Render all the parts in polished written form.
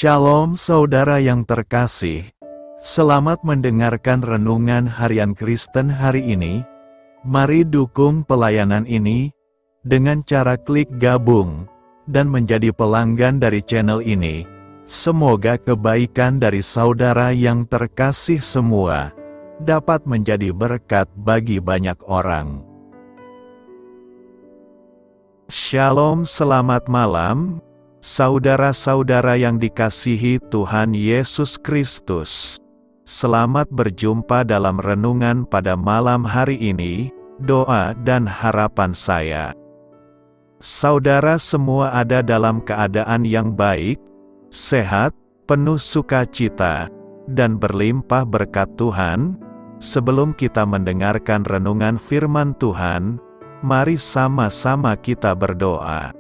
Shalom saudara yang terkasih, selamat mendengarkan renungan harian Kristen hari ini. Mari dukung pelayanan ini dengan cara klik gabung dan menjadi pelanggan dari channel ini. Semoga kebaikan dari saudara yang terkasih semua dapat menjadi berkat bagi banyak orang. Shalom, selamat malam. Saudara-saudara yang dikasihi Tuhan Yesus Kristus, selamat berjumpa dalam renungan pada malam hari ini. Doa dan harapan saya, saudara semua ada dalam keadaan yang baik, sehat, penuh sukacita, dan berlimpah berkat Tuhan. Sebelum kita mendengarkan renungan firman Tuhan, mari sama-sama kita berdoa.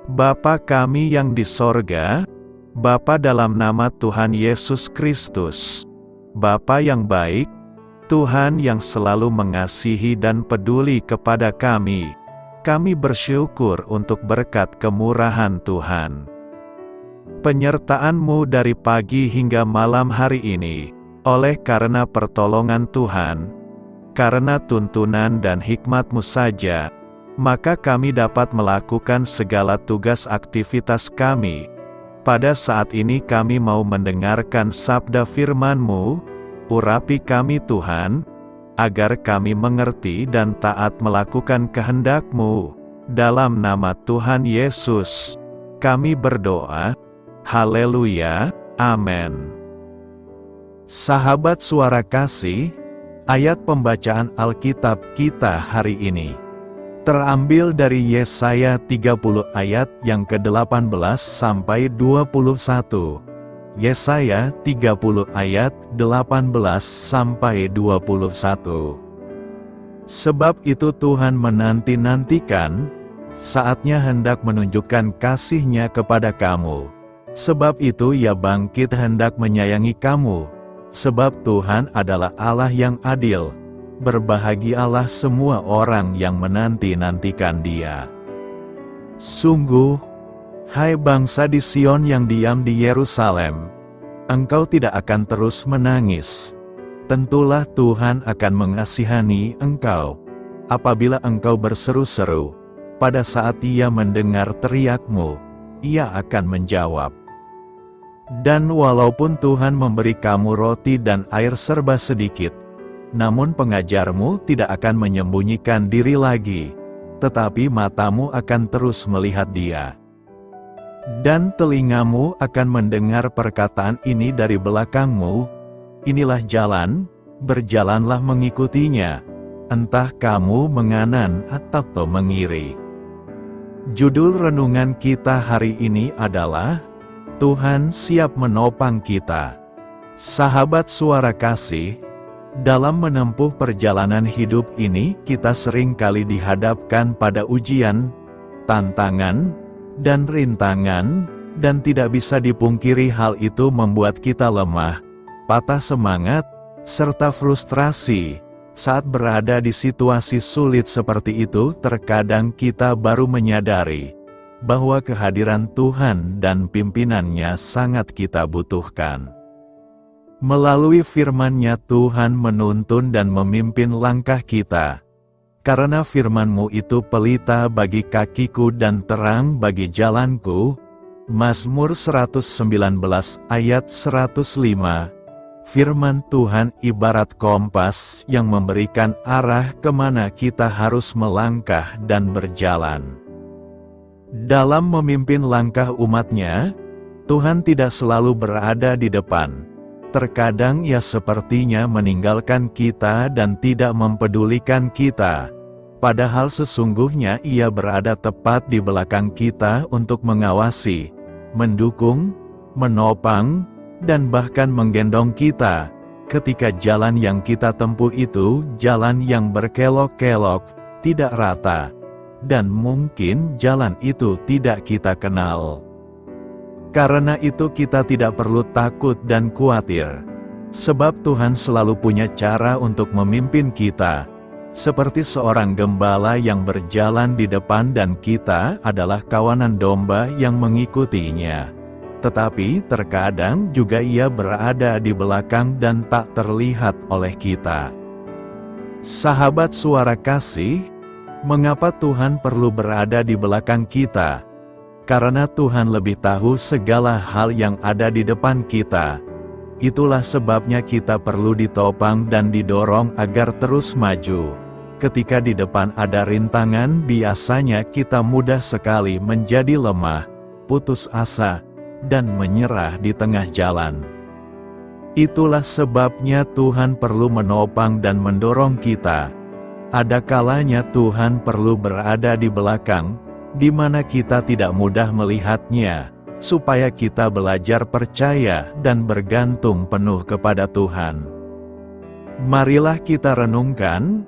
Bapa kami yang di sorga, Bapa dalam nama Tuhan Yesus Kristus, Bapa yang baik, Tuhan yang selalu mengasihi dan peduli kepada kami bersyukur untuk berkat kemurahan Tuhan. Penyertaan-Mu dari pagi hingga malam hari ini, oleh karena pertolongan Tuhan, karena tuntunan dan hikmat-Mu saja, maka kami dapat melakukan segala tugas aktivitas kami. Pada saat ini kami mau mendengarkan sabda firman-Mu, urapi kami Tuhan, agar kami mengerti dan taat melakukan kehendak-Mu. Dalam nama Tuhan Yesus, kami berdoa. Haleluya, amin. Sahabat suara kasih, ayat pembacaan Alkitab kita hari ini terambil dari Yesaya 30 ayat yang ke-18 sampai 21. Yesaya 30 ayat 18 sampai 21. Sebab itu Tuhan menanti-nantikan, saatnya hendak menunjukkan kasih-Nya kepada kamu. Sebab itu Ia bangkit hendak menyayangi kamu. Sebab Tuhan adalah Allah yang adil. Berbahagialah semua orang yang menanti-nantikan Dia. Sungguh, hai bangsa di Sion yang diam di Yerusalem, engkau tidak akan terus menangis. Tentulah Tuhan akan mengasihani engkau, apabila engkau berseru-seru. Pada saat Ia mendengar teriakmu, Ia akan menjawab. Dan walaupun Tuhan memberi kamu roti dan air serba sedikit, namun pengajarmu tidak akan menyembunyikan diri lagi, tetapi matamu akan terus melihat Dia. Dan telingamu akan mendengar perkataan ini dari belakangmu, inilah jalan, berjalanlah mengikutinya, entah kamu menganan atau mengiri. Judul renungan kita hari ini adalah, Tuhan siap menopang kita. Sahabat suara kasih, dalam menempuh perjalanan hidup ini, kita sering kali dihadapkan pada ujian, tantangan, dan rintangan, dan tidak bisa dipungkiri hal itu membuat kita lemah, patah semangat, serta frustrasi. Saat berada di situasi sulit seperti itu, terkadang kita baru menyadari bahwa kehadiran Tuhan dan pimpinan-Nya sangat kita butuhkan. Melalui firman-Nya Tuhan menuntun dan memimpin langkah kita. Karena firman-Mu itu pelita bagi kakiku dan terang bagi jalanku. Mazmur 119 ayat 105. Firman Tuhan ibarat kompas yang memberikan arah kemana kita harus melangkah dan berjalan. Dalam memimpin langkah umat-Nya, Tuhan tidak selalu berada di depan. Terkadang Ia sepertinya meninggalkan kita dan tidak mempedulikan kita. Padahal sesungguhnya Ia berada tepat di belakang kita untuk mengawasi, mendukung, menopang, dan bahkan menggendong kita. Ketika jalan yang kita tempuh itu jalan yang berkelok-kelok, tidak rata, dan mungkin jalan itu tidak kita kenal. Karena itu kita tidak perlu takut dan khawatir. Sebab Tuhan selalu punya cara untuk memimpin kita. Seperti seorang gembala yang berjalan di depan dan kita adalah kawanan domba yang mengikutinya. tetapi terkadang juga Ia berada di belakang dan tak terlihat oleh kita. Sahabat suara kasih, mengapa Tuhan perlu berada di belakang kita? Karena Tuhan lebih tahu segala hal yang ada di depan kita. Itulah sebabnya kita perlu ditopang dan didorong agar terus maju. Ketika di depan ada rintangan, biasanya kita mudah sekali menjadi lemah, putus asa, dan menyerah di tengah jalan. Itulah sebabnya Tuhan perlu menopang dan mendorong kita. Ada kalanya Tuhan perlu berada di belakang, di mana kita tidak mudah melihatnya, supaya kita belajar percaya dan bergantung penuh kepada Tuhan. Marilah kita renungkan,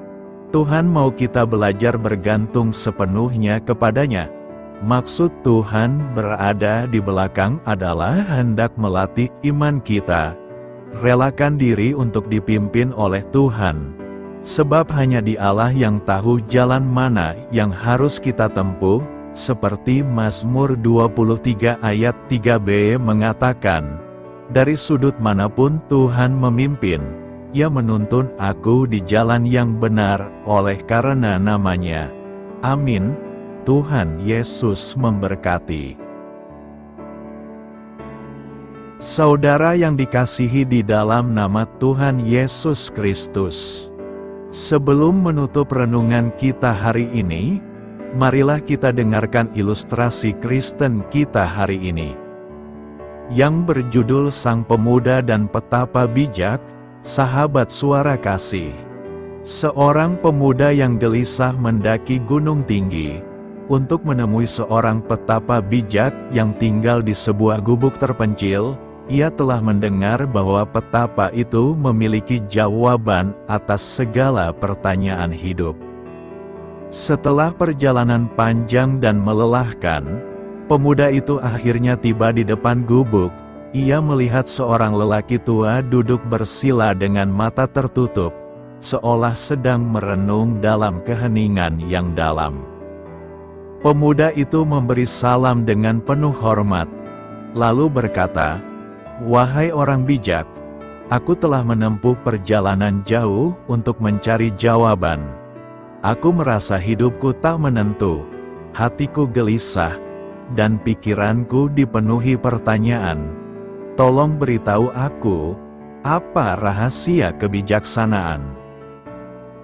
Tuhan mau kita belajar bergantung sepenuhnya kepadanya. Maksud Tuhan berada di belakang adalah hendak melatih iman kita. Relakan diri untuk dipimpin oleh Tuhan. Sebab hanya di Allah yang tahu jalan mana yang harus kita tempuh, seperti Mazmur 23 ayat 3b mengatakan, "Dari sudut manapun Tuhan memimpin, Ia menuntun aku di jalan yang benar oleh karena nama-Nya." Amin. Tuhan Yesus memberkati. Saudara yang dikasihi di dalam nama Tuhan Yesus Kristus. Sebelum menutup renungan kita hari ini, marilah kita dengarkan ilustrasi Kristen kita hari ini. Yang berjudul Sang Pemuda dan Petapa Bijak, Sahabat Suara Kasih. Seorang pemuda yang gelisah mendaki gunung tinggi, untuk menemui seorang petapa bijak yang tinggal di sebuah gubuk terpencil. Ia telah mendengar bahwa petapa itu memiliki jawaban atas segala pertanyaan hidup. Setelah perjalanan panjang dan melelahkan, pemuda itu akhirnya tiba di depan gubuk. Ia melihat seorang lelaki tua duduk bersila dengan mata tertutup, seolah sedang merenung dalam keheningan yang dalam. Pemuda itu memberi salam dengan penuh hormat, lalu berkata, "Wahai orang bijak, aku telah menempuh perjalanan jauh untuk mencari jawaban. Aku merasa hidupku tak menentu, hatiku gelisah, dan pikiranku dipenuhi pertanyaan. Tolong beritahu aku, apa rahasia kebijaksanaan?"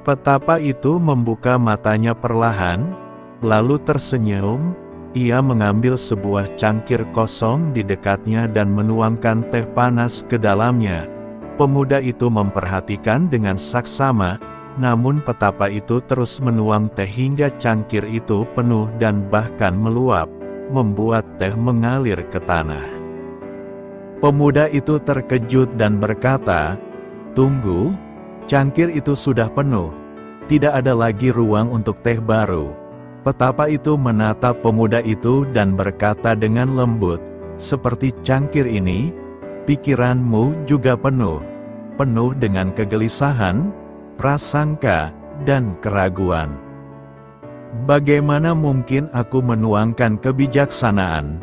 Petapa itu membuka matanya perlahan, lalu tersenyum. Ia mengambil sebuah cangkir kosong di dekatnya dan menuangkan teh panas ke dalamnya. Pemuda itu memperhatikan dengan saksama, namun petapa itu terus menuang teh hingga cangkir itu penuh dan bahkan meluap, membuat teh mengalir ke tanah. Pemuda itu terkejut dan berkata, "Tunggu, cangkir itu sudah penuh, tidak ada lagi ruang untuk teh baru." Petapa itu menatap pemuda itu dan berkata dengan lembut, "Seperti cangkir ini, pikiranmu juga penuh dengan kegelisahan, prasangka, dan keraguan. Bagaimana mungkin aku menuangkan kebijaksanaan,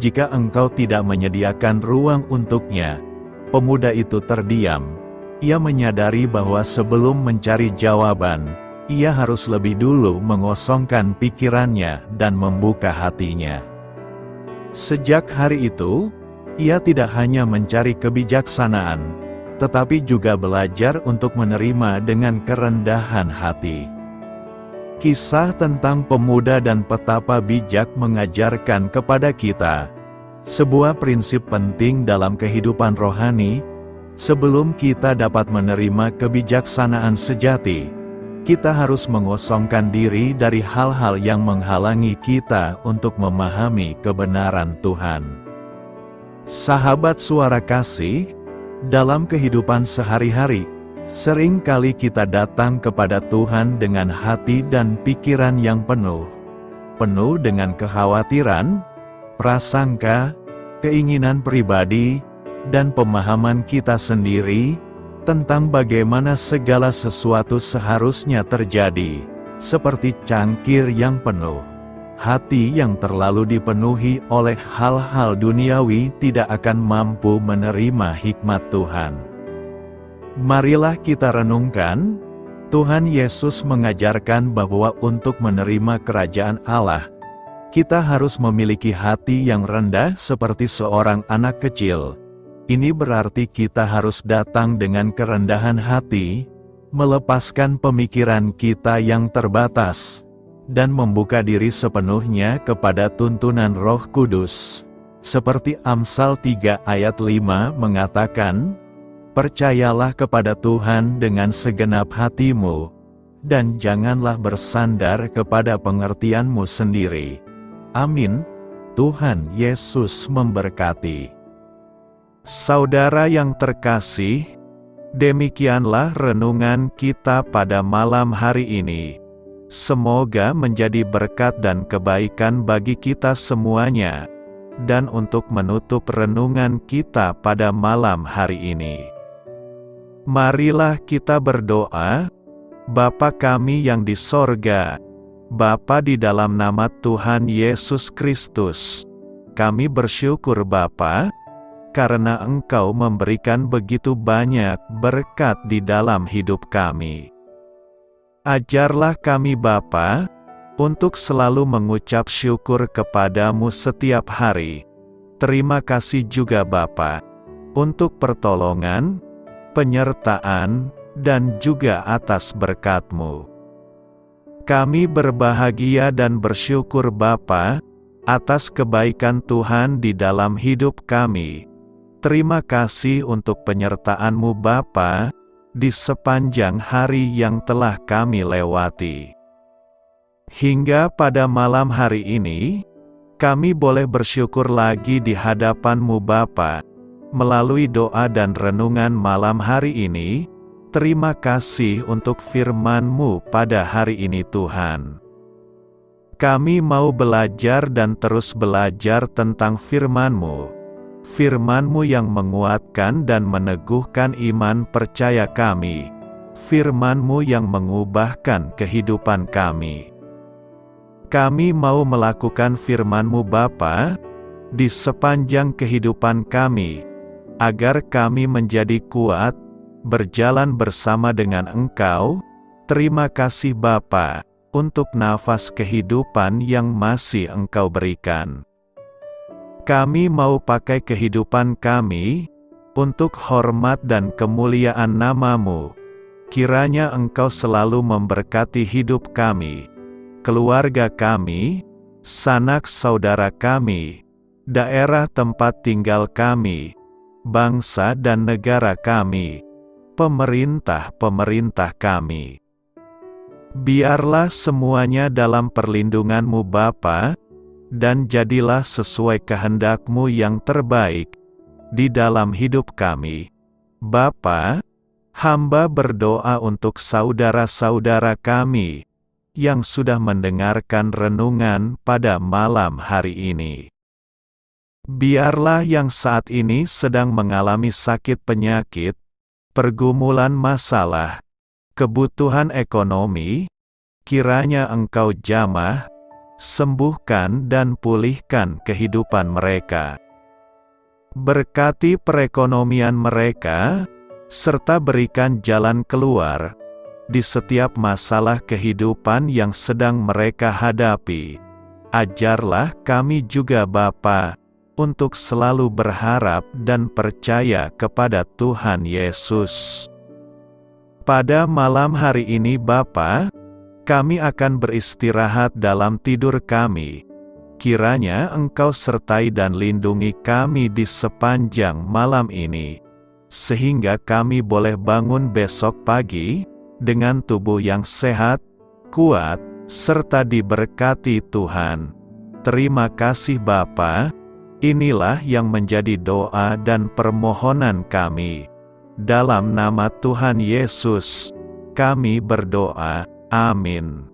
jika engkau tidak menyediakan ruang untuknya?" Pemuda itu terdiam. Ia menyadari bahwa sebelum mencari jawaban, ia harus lebih dulu mengosongkan pikirannya dan membuka hatinya. Sejak hari itu, ia tidak hanya mencari kebijaksanaan, tetapi juga belajar untuk menerima dengan kerendahan hati. Kisah tentang pemuda dan petapa bijak mengajarkan kepada kita sebuah prinsip penting dalam kehidupan rohani. Sebelum kita dapat menerima kebijaksanaan sejati, kita harus mengosongkan diri dari hal-hal yang menghalangi kita untuk memahami kebenaran Tuhan. Sahabat suara kasih, dalam kehidupan sehari-hari, sering kali kita datang kepada Tuhan dengan hati dan pikiran yang penuh dengan kekhawatiran, prasangka, keinginan pribadi, dan pemahaman kita sendiri tentang bagaimana segala sesuatu seharusnya terjadi, seperti cangkir yang penuh. Hati yang terlalu dipenuhi oleh hal-hal duniawi tidak akan mampu menerima hikmat Tuhan. Marilah kita renungkan, Tuhan Yesus mengajarkan bahwa untuk menerima kerajaan Allah, kita harus memiliki hati yang rendah seperti seorang anak kecil. Ini berarti kita harus datang dengan kerendahan hati, melepaskan pemikiran kita yang terbatas, dan membuka diri sepenuhnya kepada tuntunan Roh Kudus. Seperti Amsal 3 ayat 5 mengatakan, "Percayalah kepada Tuhan dengan segenap hatimu, dan janganlah bersandar kepada pengertianmu sendiri." Amin. Tuhan Yesus memberkati. Saudara yang terkasih, demikianlah renungan kita pada malam hari ini. Semoga menjadi berkat dan kebaikan bagi kita semuanya. Dan untuk menutup renungan kita pada malam hari ini, marilah kita berdoa. Bapa kami yang di sorga, Bapa, di dalam nama Tuhan Yesus Kristus, kami bersyukur Bapa, karena Engkau memberikan begitu banyak berkat di dalam hidup kami. Ajarlah kami Bapa, untuk selalu mengucap syukur kepadamu setiap hari. Terima kasih juga Bapa, untuk pertolongan, penyertaan, dan juga atas berkat-Mu. Kami berbahagia dan bersyukur Bapa, atas kebaikan Tuhan di dalam hidup kami. Terima kasih untuk penyertaan-Mu Bapa, di sepanjang hari yang telah kami lewati. Hingga pada malam hari ini, kami boleh bersyukur lagi di hadapan-Mu Bapa, melalui doa dan renungan malam hari ini. Terima kasih untuk firman-Mu pada hari ini Tuhan. Kami mau belajar dan terus belajar tentang firman-Mu. Firman-Mu yang menguatkan dan meneguhkan iman percaya kami. Firman-Mu yang mengubahkan kehidupan kami. Kami mau melakukan firman-Mu Bapa, di sepanjang kehidupan kami, agar kami menjadi kuat, berjalan bersama dengan Engkau. Terima kasih Bapa, untuk nafas kehidupan yang masih Engkau berikan. Kami mau pakai kehidupan kami, untuk hormat dan kemuliaan nama-Mu. Kiranya Engkau selalu memberkati hidup kami, keluarga kami, sanak saudara kami, daerah tempat tinggal kami, bangsa dan negara kami, pemerintah-pemerintah kami. Biarlah semuanya dalam perlindungan-Mu Bapa, dan jadilah sesuai kehendak-Mu yang terbaik di dalam hidup kami. Bapa, hamba berdoa untuk saudara-saudara kami yang sudah mendengarkan renungan pada malam hari ini. Biarlah yang saat ini sedang mengalami sakit penyakit, pergumulan masalah, kebutuhan ekonomi, kiranya Engkau jamah, sembuhkan dan pulihkan kehidupan mereka. Berkati perekonomian mereka, serta berikan jalan keluar di setiap masalah kehidupan yang sedang mereka hadapi. Ajarlah kami juga Bapa, untuk selalu berharap dan percaya kepada Tuhan Yesus. Pada malam hari ini Bapa, kami akan beristirahat dalam tidur kami. Kiranya Engkau sertai dan lindungi kami di sepanjang malam ini, sehingga kami boleh bangun besok pagi, dengan tubuh yang sehat, kuat, serta diberkati Tuhan. Terima kasih Bapa, inilah yang menjadi doa dan permohonan kami. Dalam nama Tuhan Yesus, kami berdoa. Amin.